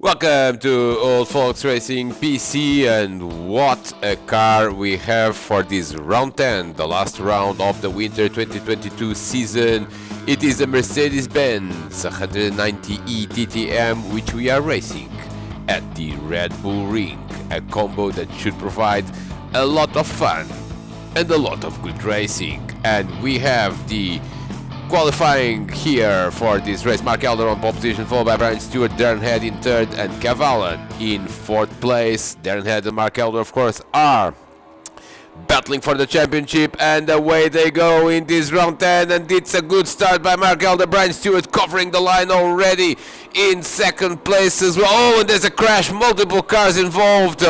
Welcome to Old Folks Racing PC, and what a car we have for this round 10, the last round of the winter 2022 season. It is a Mercedes-Benz 190E TTM, which we are racing at the Red Bull Ring, a combo that should provide a lot of fun and a lot of good racing. And we have the qualifying here for this race: Mark Elder on pole position, followed by Brian Stewart, Darren Head in third, and Cavallan in fourth place. Darren Head and Mark Elder, of course, are battling for the championship, and away they go in this round 10, and it's a good start by Mark Elder. Brian Stewart covering the line already in second place as well. Oh, and there's a crash, multiple cars involved.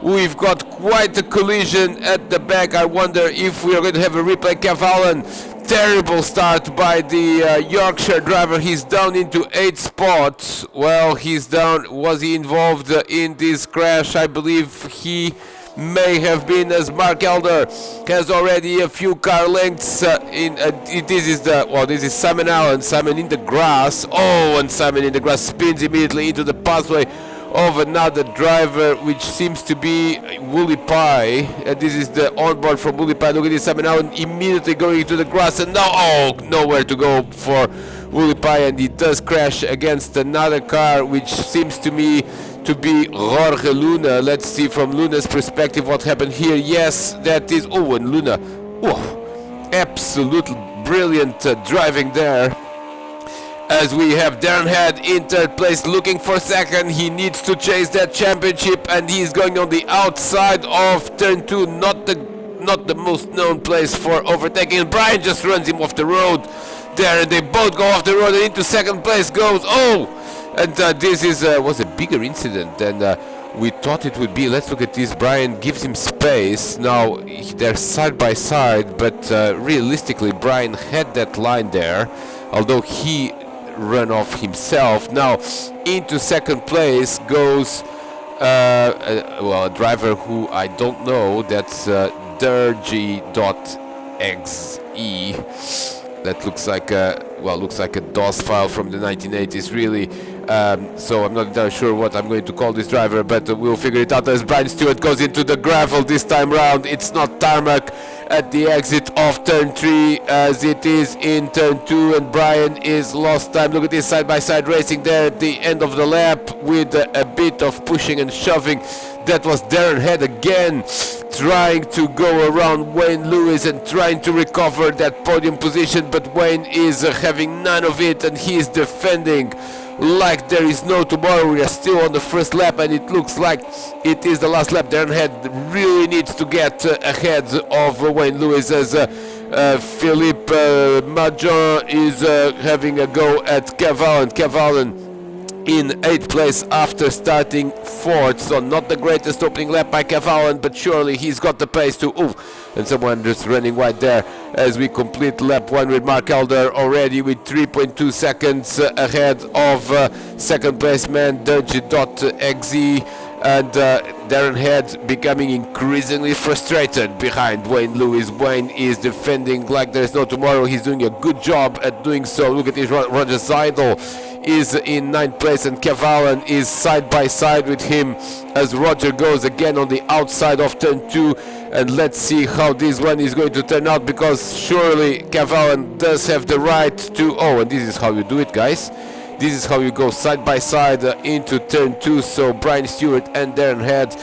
We've got quite a collision at the back. I wonder if we are going to have a replay. Cavallan, terrible start by the Yorkshire driver. He's down into 8th spot. Well, he's down. Was he involved in this crash? I believe he may have been, as Mark Elder has already a few car lengths this is Simon Allen. Simon in the grass. Oh, and Simon in the grass spins immediately into the pathway of another driver, which seems to be Woolly Pie. This is the onboard from Woolly Pie. Look at this, Simon Allen immediately going into the grass, and now, nowhere to go for Woolly Pie, and he does crash against another car, which seems to me to be Jorge Luna. Let's see from Luna's perspective what happened here. Yes, that is, and Luna, absolutely brilliant driving there. As we have Darren Head in third place, looking for second. He needs to chase that championship, and he's going on the outside of turn 2, not the most known place for overtaking. And Brian just runs him off the road there, and they both go off the road, and into second place goes, and this was a bigger incident than we thought it would be. Let's look at this. Brian gives him space. Now they're side by side, but realistically Brian had that line there, although he run off himself. Now into second place goes a driver who I don't know. That's Dergy.exe. That looks like a DOS file from the 1980s, really. So I'm not entirely sure what I'm going to call this driver, but we'll figure it out as Brian Stewart goes into the gravel this time round. It's not tarmac at the exit of turn 3 as it is in turn 2, and Brian is lost time. Look at this side-by-side racing there at the end of the lap with a bit of pushing and shoving. That was Darren Head again, trying to go around Wayne Lewis and trying to recover that podium position, but Wayne is having none of it, and he is defending like there is no tomorrow. We are still on the first lap, and it looks like it is the last lap. Darren Head really needs to get ahead of Wayne Lewis, as Philippe Majon is having a go at Cavallan. Cavallan in 8th place after starting 4th, so not the greatest opening lap by Cavallan, but surely he's got the pace to and someone just running wide there as we complete lap 1 with Mark Elder already with 3.2 seconds ahead of second place man Dergy.exe, and Darren Head becoming increasingly frustrated behind Wayne Lewis. Wayne is defending like there's no tomorrow. He's doing a good job at doing so. Look at this, Roger Seidel is in 9th place, and Cavallan is side by side with him as Roger goes again on the outside of turn 2. And let's see how this one is going to turn out, because surely Cavallan does have the right to, and this is how you do it, guys. This is how you go side by side into turn 2, so Brian Stewart and Darren Head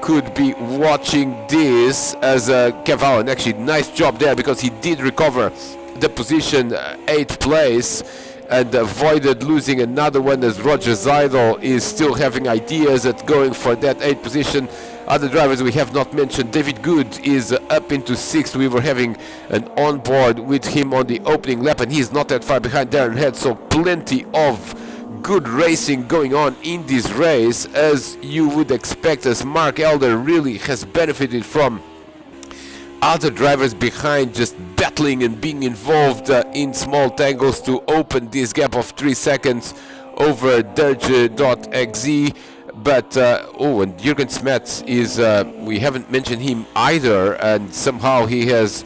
could be watching this as Cavallan. Actually, nice job there, because he did recover the position, 8th place, and avoided losing another one, as Roger Seidel is still having ideas at going for that 8th position. Other drivers we have not mentioned, David Good is up into 6th. We were having an onboard with him on the opening lap, and he's not that far behind Darren Head, so plenty of good racing going on in this race, as you would expect, as Mark Elder really has benefited from other drivers behind just battling and being involved in small tangles to open this gap of 3 seconds over Dergy.exe. But and Jürgen Smets is we haven't mentioned him either, and somehow he has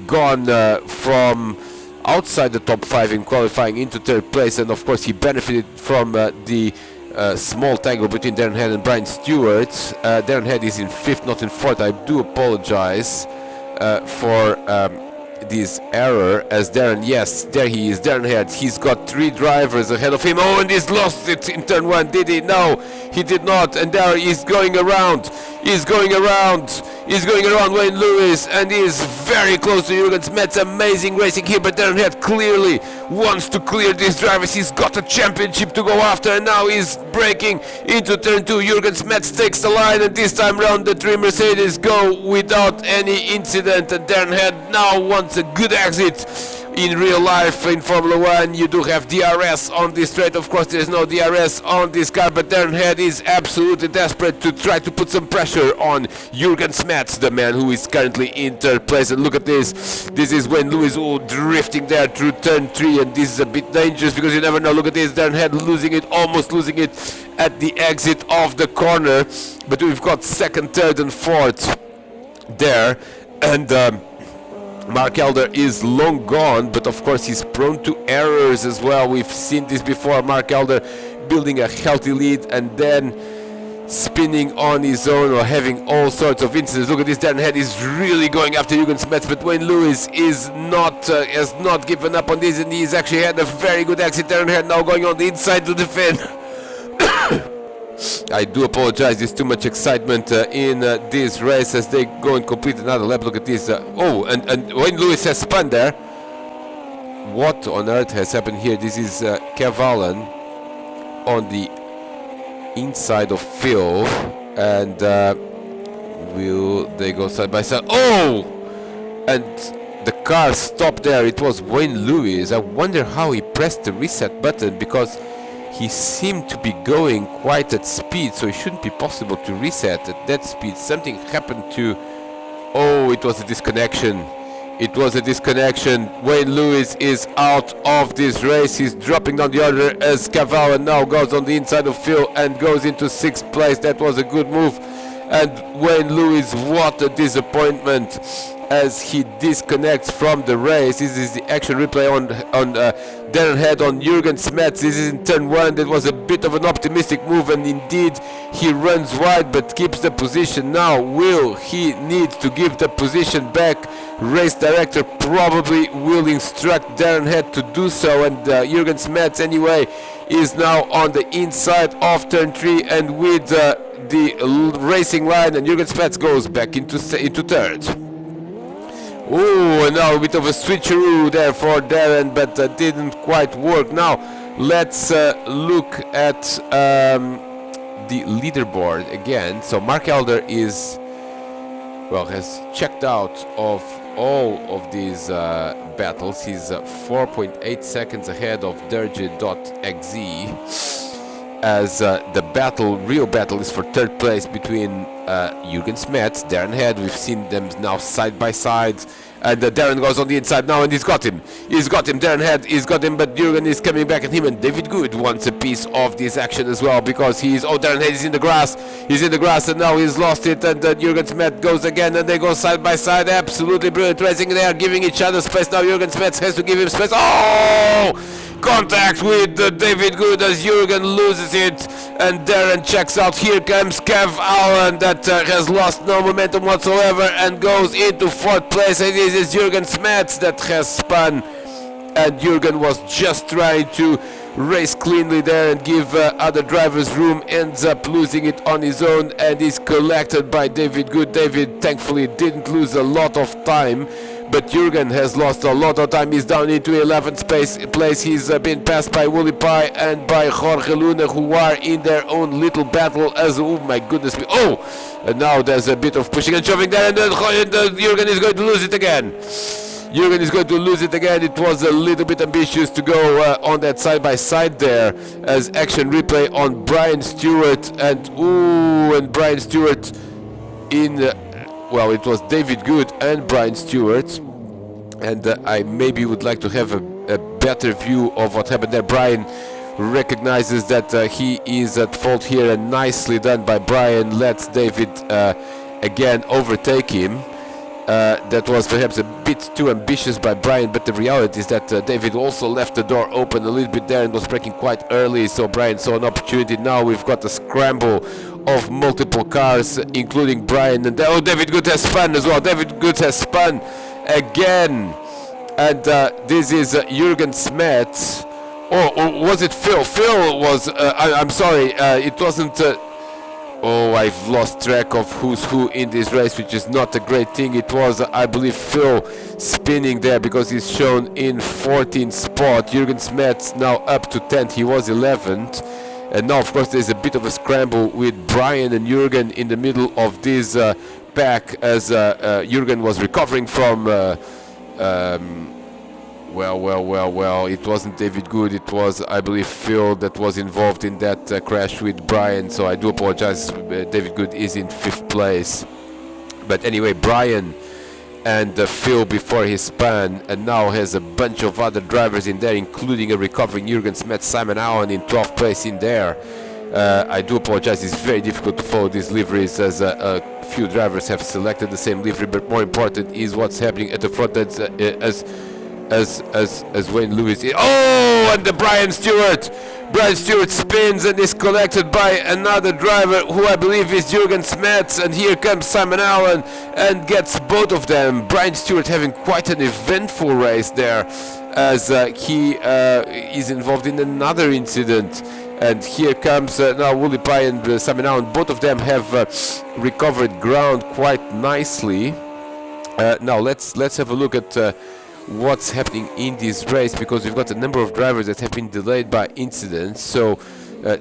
gone from outside the top 5 in qualifying into 3rd place, and of course he benefited from the small tangle between Darren Head and Brian Stewart. Darren Head is in 5th, not in 4th. I do apologize for this error, as Darren, yes, there he is, Darren Head. He's got 3 drivers ahead of him. Oh, and he's lost it in turn 1. Did he? No, he did not. And there he's going around. He's going around Wayne Lewis, and he's very close to Jürgen Smets. Amazing racing here, but Darren Head clearly wants to clear these drivers. He's got a championship to go after, and now he's breaking into turn 2. Jürgen Smets takes the line, and this time round the 3 Mercedes go without any incident, and Darren Head now wants a good exit. In real life, in Formula 1, you do have DRS on this straight. Of course, there is no DRS on this car, but Darren Head is absolutely desperate to try to put some pressure on Jürgen Smets, the man who is currently in 3rd place. And look at this. This is Wayne Lewis drifting there through turn 3, and this is a bit dangerous because you never know. Look at this. Darren Head losing it, almost losing it at the exit of the corner. But we've got 2nd, 3rd, and 4th there. And Mark Elder is long gone, but of course he's prone to errors as well. We've seen this before. Mark Elder building a healthy lead and then spinning on his own or having all sorts of incidents. Look at this. Darren Head is really going after Jürgen Smets, but Wayne Lewis is not has not given up on this, and he's actually had a very good exit. Darren Head now going on the inside to defend. I do apologize, there's too much excitement in this race as they go and complete another lap. Look at this. Oh, and Wayne Lewis has spun there. What on earth has happened here? This is Kev Allen on the inside of Phil. And will they go side by side? Oh! And the car stopped there. It was Wayne Lewis. I wonder how he pressed the reset button, because he seemed to be going quite at speed, so it shouldn't be possible to reset at that speed. Something happened to... Oh, it was a disconnection. It was a disconnection. Wayne Lewis is out of this race. He's dropping down the order as Cavalla now goes on the inside of Phil and goes into 6th place. That was a good move. And Wayne Lewis, what a disappointment as he disconnects from the race. This is the action replay on Darren Head on Jürgen Smets. This is in turn 1. That was a bit of an optimistic move, and indeed he runs wide but keeps the position. Now will he need to give the position back? Race director probably will instruct Darren Head to do so, and Jürgen Smets anyway is now on the inside of turn 3 and with the racing line, and Jürgen Smets goes back into 3rd. Oh, and now a bit of a switcheroo there for Darren, but didn't quite work. Now let's look at the leaderboard again. So Mark Elder is, well, has checked out of all of these battles. He's 4.8 seconds ahead of Derge.exe. As the real battle is for 3rd place between Jürgen Smets, Darren Head. We've seen them now side by side, and Darren goes on the inside now, and he's got him. Darren Head, he's got him, but Jürgen is coming back at him, and David Good wants a piece of this action as well, because Darren Head is in the grass. He's in the grass, and now he's lost it, and Jürgen Smets goes again, and they go side by side. Absolutely brilliant racing. They are giving each other space. Now Jürgen Smets has to give him space. Oh! Contact with David Good as Jürgen loses it, and Darren checks out. Here comes Kev Allen that has lost no momentum whatsoever and goes into 4th place, and this is Jürgen Smets that has spun, and Jürgen was just trying to race cleanly there and give other drivers room, ends up losing it on his own and is collected by David Good. David thankfully didn't lose a lot of time, but Jürgen has lost a lot of time. He's down into 11th place. He's been passed by Willie Pye and by Jorge Luna, who are in their own little battle as, oh my goodness me. Oh, and now there's a bit of pushing and shoving there, and then Jürgen is going to lose it again. It was a little bit ambitious to go on that side by side there, as action replay on Brian Stewart, and Brian Stewart in well, it was David Good and Brian Stewart, and I maybe would like to have a better view of what happened there. Brian recognizes that he is at fault here, and nicely done by Brian. Lets David again overtake him. That was perhaps a bit too ambitious by Brian, but the reality is that David also left the door open a little bit there and was braking quite early, so Brian saw an opportunity. Now we've got a scramble of multiple cars, including Brian, and David Good has spun as well. David Good has spun again, and this is Jürgen Smets. Or was it Phil? Phil was, I'm sorry, it wasn't... I've lost track of who's who in this race, which is not a great thing. It was, I believe, Phil spinning there because he's shown in 14th spot. Jürgen Smets now up to 10th. He was 11th. And now, of course, there's a bit of a scramble with Brian and Jürgen in the middle of this pack as Jürgen was recovering from... Well, it wasn't David Good, it was, I believe, Phil that was involved in that crash with Brian, so I do apologize. David Good is in 5th place. But anyway, Brian and Phil before he spun, and now has a bunch of other drivers in there, including a recovering Jürgen Smets, Simon Allen in 12th place in there. I do apologize, it's very difficult to follow these liveries as a few drivers have selected the same livery, but more important is what's happening at the front as Wayne Lewis. And the Brian Stewart spins and is collected by another driver who I believe is Jürgen Smets, and here comes Simon Allen and gets both of them. Brian Stewart having quite an eventful race there as he is involved in another incident, and here comes now Wooly Pie and Simon Allen. Both of them have recovered ground quite nicely. Now let's have a look at what's happening in this race, because we've got a number of drivers that have been delayed by incidents. So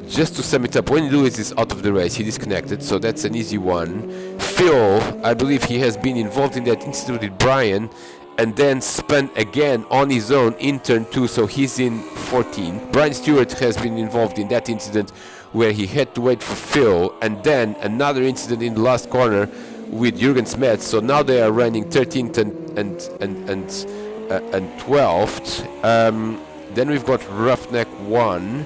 just to sum it up, Wayne Lewis is out of the race, he disconnected, so that's an easy one. Phil, I believe he has been involved in that incident with Brian and then spun again on his own in turn 2, so he's in 14. Brian Stewart has been involved in that incident where he had to wait for Phil, and then another incident in the last corner with Jürgen Smets, so now they are running 13th and 12th. Then we've got Roughneck 1,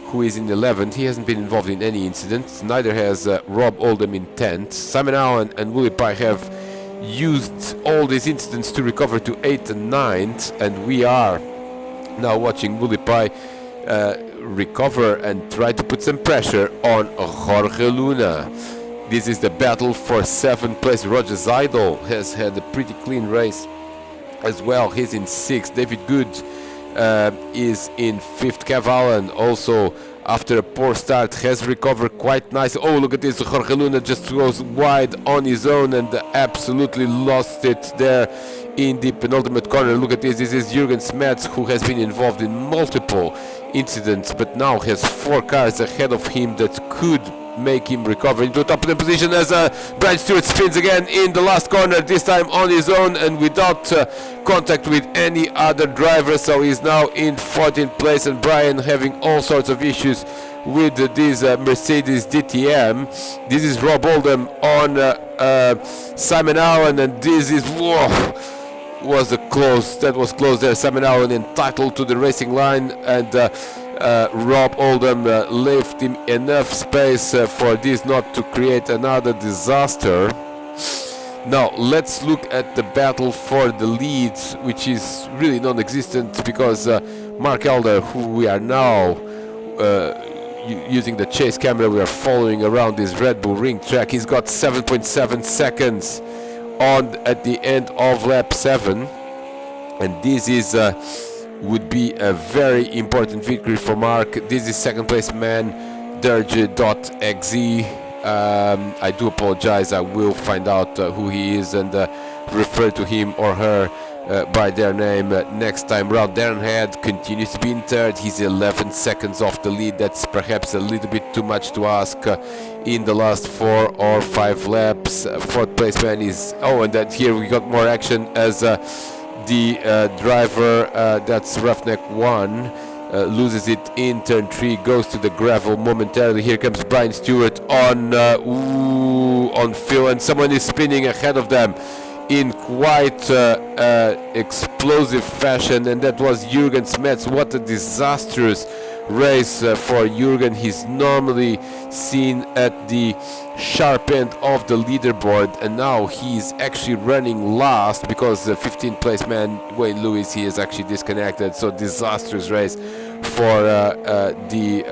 who is in 11th. He hasn't been involved in any incidents. Neither has Rob Oldham in 10th. Simon Allen and Willie Pye have used all these incidents to recover to 8th and 9th, and we are now watching Willie Pye recover and try to put some pressure on Jorge Luna. This is the battle for 7th place. Roger Zeidel has had a pretty clean race as well. He's in 6th. David Good is in 5th. Kev Allen also, after a poor start, has recovered quite nice. Oh, look at this. Jorge Luna just goes wide on his own and absolutely lost it there in the penultimate corner. Look at this. This is Jürgen Smets, who has been involved in multiple incidents, but now has 4 cars ahead of him that could make him recover into top of the position as Brian Stewart spins again in the last corner, this time on his own and without contact with any other driver, so he's now in 14th place, and Brian having all sorts of issues with this Mercedes DTM. This is Rob Oldham on Simon Allen, and this is that was close there. Simon Allen entitled to the racing line, and Rob Oldham left him enough space for this not to create another disaster. Now let's look at the battle for the leads, which is really non-existent because Mark Elder, who we are now using the chase camera, we are following around this Red Bull Ring track. He's got 7.7 seconds on at the end of lap 7, and this is would be a very important victory for Mark. This is second place man Dirge.exe. I do apologize, I will find out who he is and refer to him or her by their name next time round. Darren Head continues to be in third. He's 11 seconds off the lead. That's perhaps a little bit too much to ask in the last 4 or 5 laps. Fourth place man is... and then here we got more action as the driver that's Roughneck 1 loses it in turn 3, goes to the gravel momentarily. Here comes Brian Stewart on Phil, and someone is spinning ahead of them in quite explosive fashion, and that was Jürgen Smets. What a disastrous race for Jürgen. He's normally seen at the sharp end of the leaderboard, and now he's actually running last because the 15th place man Wayne Lewis, he is actually disconnected. So disastrous race for the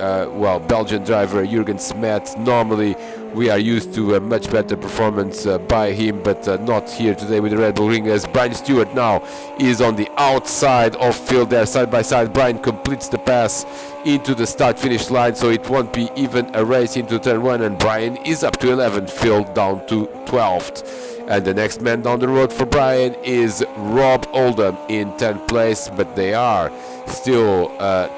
Belgian driver Jürgen Smet. Normally we are used to a much better performance by him, but not here today with the Red Bull Ring, as Brian Stewart now is on the outside of Phil there, side by side. Brian completes the pass into the start-finish line, so it won't be even a race into turn 1, and Brian is up to 11th, Phil down to 12th. And the next man down the road for Brian is Rob Oldham in 10th place, but they are still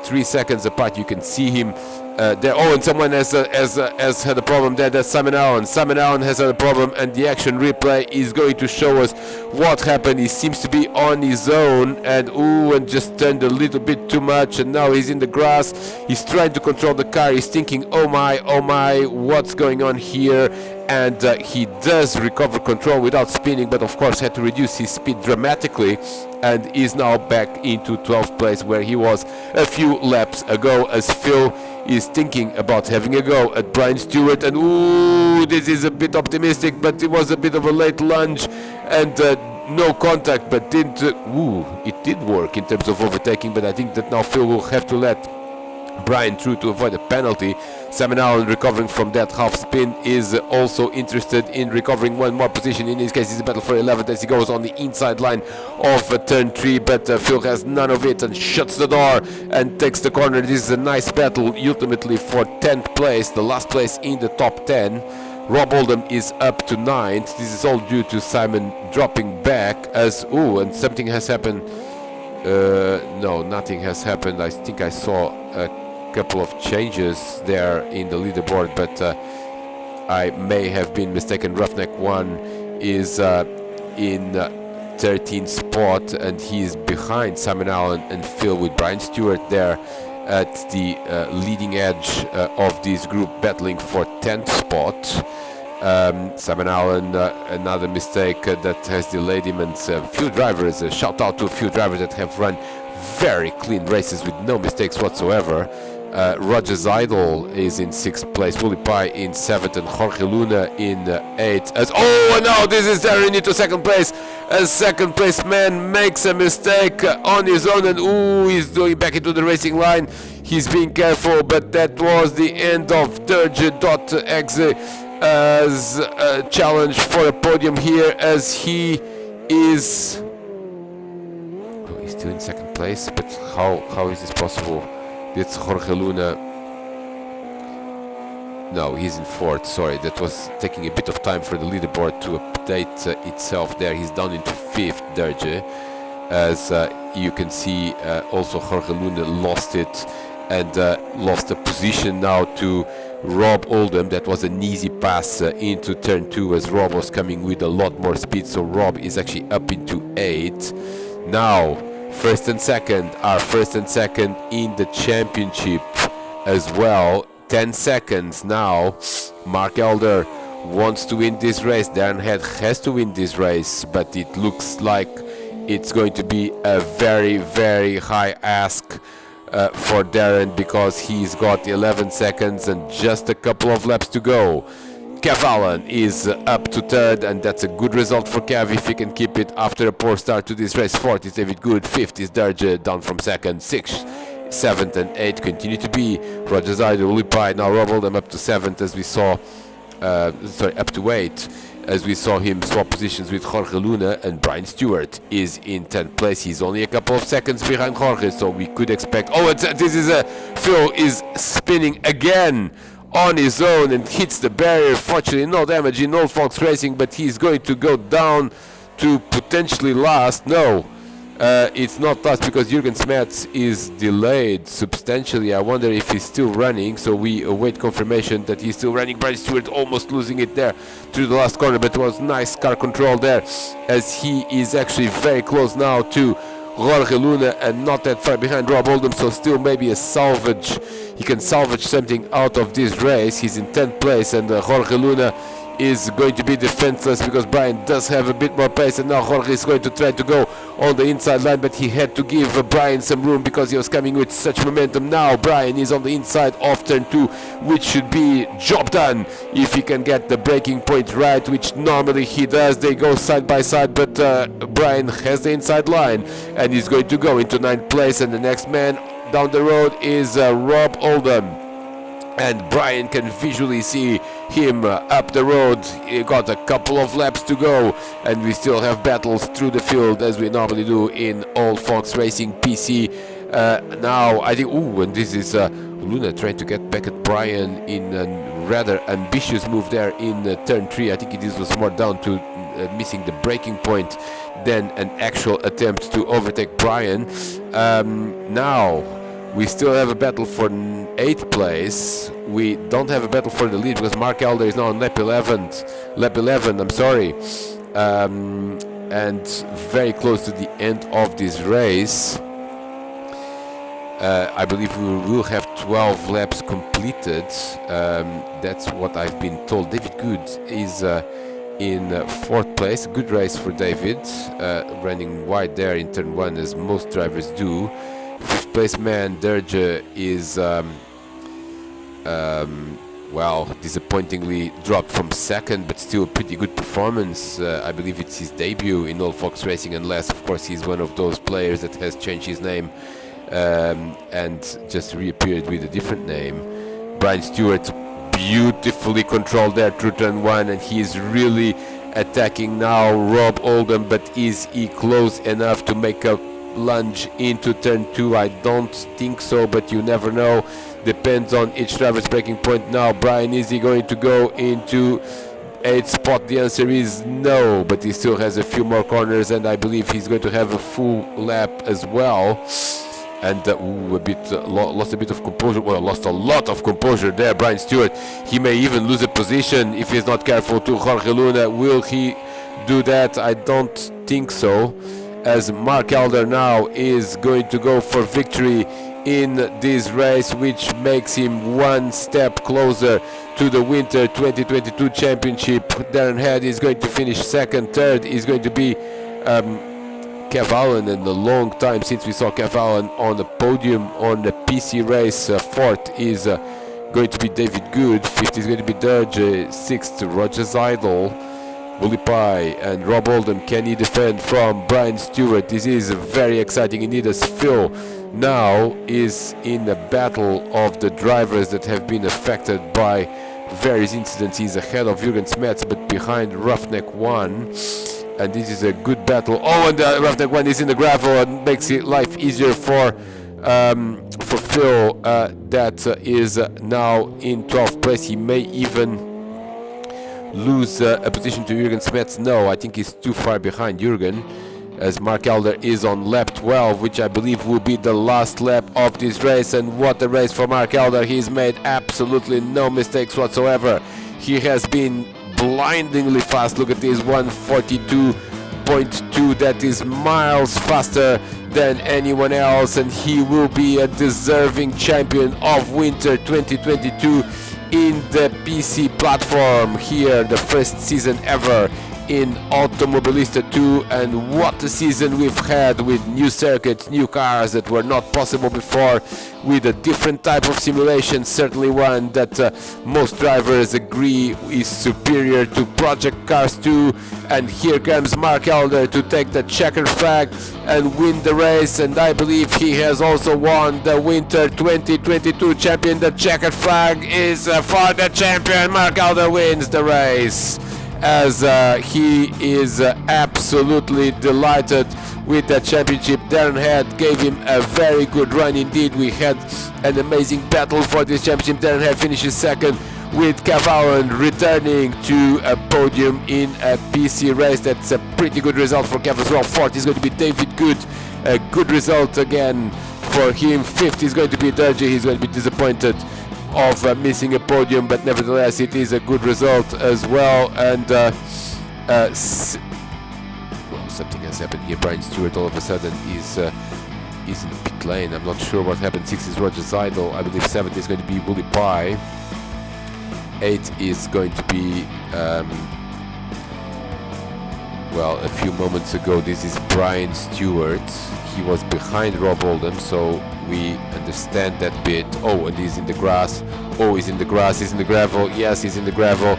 3 seconds apart. You can see him there. Oh, and someone has had a problem there. That's Simon Allen. Simon Allen has had a problem, and the action replay is going to show us what happened. He seems to be on his own, and just turned a little bit too much, and now he's in the grass. He's trying to control the car. He's thinking, oh my, what's going on here? And he does recover control without spinning, but of course had to reduce his speed dramatically, and is now back into 12th place where he was a few laps ago, as Phil is thinking about having a go at Brian Stewart. And this is a bit optimistic, but it was a bit of a late lunge, and no contact, but didn't it did work in terms of overtaking. But I think that now Phil will have to let Brian through to avoid a penalty. Simon Allen, recovering from that half spin, is also interested in recovering one more position. In this case, it's a battle for 11th as he goes on the inside line of turn 3, but Phil has none of it and shuts the door and takes the corner. This is a nice battle ultimately for 10th place, the last place in the top 10. Rob Oldham is up to 9th. This is all due to Simon dropping back as and something has happened. No, nothing has happened. I think I saw a couple of changes there in the leaderboard, but I may have been mistaken. Roughneck 1 is in 13th spot, and he's behind Simon Allen and Phil, with Brian Stewart there at the leading edge of this group, battling for 10th spot. Simon Allen, another mistake that has delayed him, and a few drivers, a shout out to a few drivers that have run very clean races with no mistakes whatsoever. Roger Zeidel is in 6th place, Willie Pye in 7th, and Jorge Luna in 8th. And now this is tearing into 2nd place. A 2nd place man makes a mistake on his own, and he's going back into the racing line. He's being careful, but that was the end of Dirge.exe as a challenge for a podium here, as he is he's still in 2nd place. But how is this possible? It's Jorge Luna. No, he's in 4th. Sorry, that was taking a bit of time for the leaderboard to update itself there. He's down into 5th, Dirge. As you can see, also Jorge Luna lost it, and lost a position now to Rob Oldham. That was an easy pass into turn 2, as Rob was coming with a lot more speed, so Rob is actually up into 8th. Now, 1st and 2nd are 1st and 2nd in the championship as well. 10 seconds now. Mark Elder wants to win this race. Darren Head has to win this race, but it looks like it's going to be a very, very high ask for Darren, because he's got 11 seconds and just a couple of laps to go. Kev Allen is up to 3rd, and that's a good result for Kev if he can keep it after a poor start to this race. 4th is David Good, 5th is Dirge, down from 2nd, 6th, 7th and 8th continue to be Roger Zyder, Willie Pye. Now Rob Oldham up to 7th, as we saw, up to 8th, as we saw him swap positions with Jorge Luna, and Brian Stewart is in 10th place. He's only a couple of seconds behind Jorge, so we could expect... Phil is spinning again on his own and hits the barrier. Fortunately, no damage in Old Fox Racing, but he's going to go down to potentially last. No, it's not last, because Jürgen Smets is delayed substantially. I wonder if he's still running, so we await confirmation that he's still running. Brian Stewart almost losing it there through the last corner, but it was nice car control there, as he is actually very close now to Jorge Luna and not that far behind Rob Oldham, so still maybe a salvage. He can salvage something out of this race. He's in 10th place, and Jorge Luna is going to be defenseless because Brian does have a bit more pace, and now Jorge is going to try to go on the inside line, but he had to give Brian some room because he was coming with such momentum. Now Brian is on the inside of turn 2, which should be job done if he can get the breaking point right, which normally he does. They go side by side, but Brian has the inside line and he's going to go into 9th place, and the next man down the road is Rob Oldham, and Brian can visually see him up the road. He got a couple of laps to go, and we still have battles through the field as we normally do in Old Fox Racing PC. Now I think, and this is Luna trying to get back at Brian in a rather ambitious move there in turn 3. I think it was more down to missing the breaking point than an actual attempt to overtake Brian. Now we still have a battle for 8th place. We don't have a battle for the lead because Mark Elder is now on lap 11, I'm sorry. And very close to the end of this race. I believe we will have 12 laps completed. That's what I've been told. David Good is in 4th place. Good race for David, running wide there in turn 1 as most drivers do. 5th place man Derge is well, disappointingly dropped from 2nd, but still a pretty good performance. I believe it's his debut in Old Fox Racing, unless of course he's one of those players that has changed his name and just reappeared with a different name. Brian Stewart beautifully controlled there through turn 1, and he's really attacking now Rob Oldham, but is he close enough to make a lunge into turn 2? I don't think so, but you never know. Depends on each driver's breaking point. Now Brian, is he going to go into 8th spot? The answer is no, but he still has a few more corners, and I believe he's going to have a full lap as well. And lost a bit of composure. Well, lost a lot of composure there, Brian Stewart. He may even lose a position if he's not careful to Jorge Luna. Will he do that? I don't think so, as Mark Elder now is going to go for victory in this race, which makes him one step closer to the Winter 2022 Championship. Darren Head is going to finish 2nd. 3rd is going to be Kev Allen, and a long time since we saw Kev Allen on the podium on the PC race. 4th is going to be David Good. 5th is going to be Derge. 6th, Roger Zeidel. Willie Pye and Rob Oldham. Can he defend from Brian Stewart? This is very exciting indeed, as Phil now is in a battle of the drivers that have been affected by various incidents. He's ahead of Jürgen Smets, but behind Roughneck 1. And this is a good battle. Oh, and Roughneck 1 is in the gravel and makes it life easier for Phil. That is now in 12th place. He may even lose a position to Jürgen Smets. No, I think he's too far behind Jürgen, as Mark Elder is on lap 12, which I believe will be the last lap of this race. And what a race for Mark Elder. He's made absolutely no mistakes whatsoever. He has been blindingly fast. Look at this, 142.2. that is miles faster than anyone else, and he will be a deserving champion of Winter 2022 in the PC platform here, the first season ever in Automobilista 2. And what a season we've had, with new circuits, new cars that were not possible before, with a different type of simulation, certainly one that most drivers agree is superior to Project Cars 2. And here comes Mark Elder to take the checkered flag and win the race, and I believe he has also won the Winter 2022 champion. The checkered flag is for the champion. Mark Elder wins the race, as he is absolutely delighted with the championship. Darren Head gave him a very good run indeed. We had an amazing battle for this championship. Darren Head finishes 2nd, with Kev Allen returning to a podium in a PC race. That's a pretty good result for Kev as well. 4th is going to be David Good, a good result again for him. 5th is going to be Derge. He's going to be disappointed of missing a podium, but nevertheless it is a good result as well. And well, something has happened here. Brian Stewart all of a sudden is in the pit lane. I'm not sure what happened. 6th is Roger Zeidel. I believe 7th is going to be Willie Pye. 8 is going to be well, a few moments ago, this is Brian Stewart. He was behind Rob Oldham, so we understand that bit. Oh, and he's in the grass. Oh, he's in the grass, he's in the gravel. Yes, he's in the gravel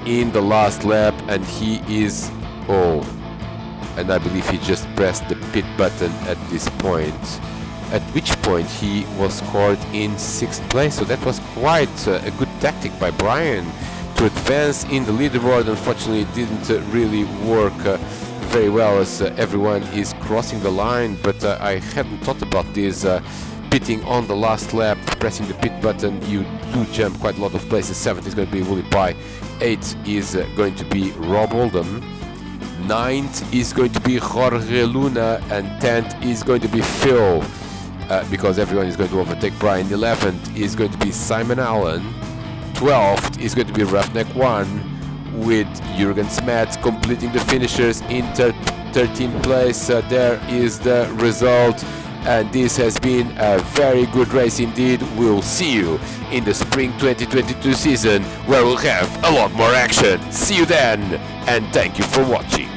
in the last lap, and he is... Oh, and I believe he just pressed the pit button at this point. At which point he was scored in 6th place, so that was quite a good tactic by Brian to advance in the leaderboard. Unfortunately, it didn't really work very well, as everyone is crossing the line, but I hadn't thought about this. Pitting on the last lap, pressing the pit button, you do jump quite a lot of places. 7th is going to be Willie Pye, 8th is going to be Rob Oldham, 9th is going to be Jorge Luna, and 10th is going to be Phil, because everyone is going to overtake Brian. 11th is going to be Simon Allen, 12th is going to be Roughneck 1, with Jürgen Smet completing the finishers in 13th place. There is the result, and this has been a very good race indeed. We'll see you in the Spring 2022 season, where we'll have a lot more action. See you then, and thank you for watching.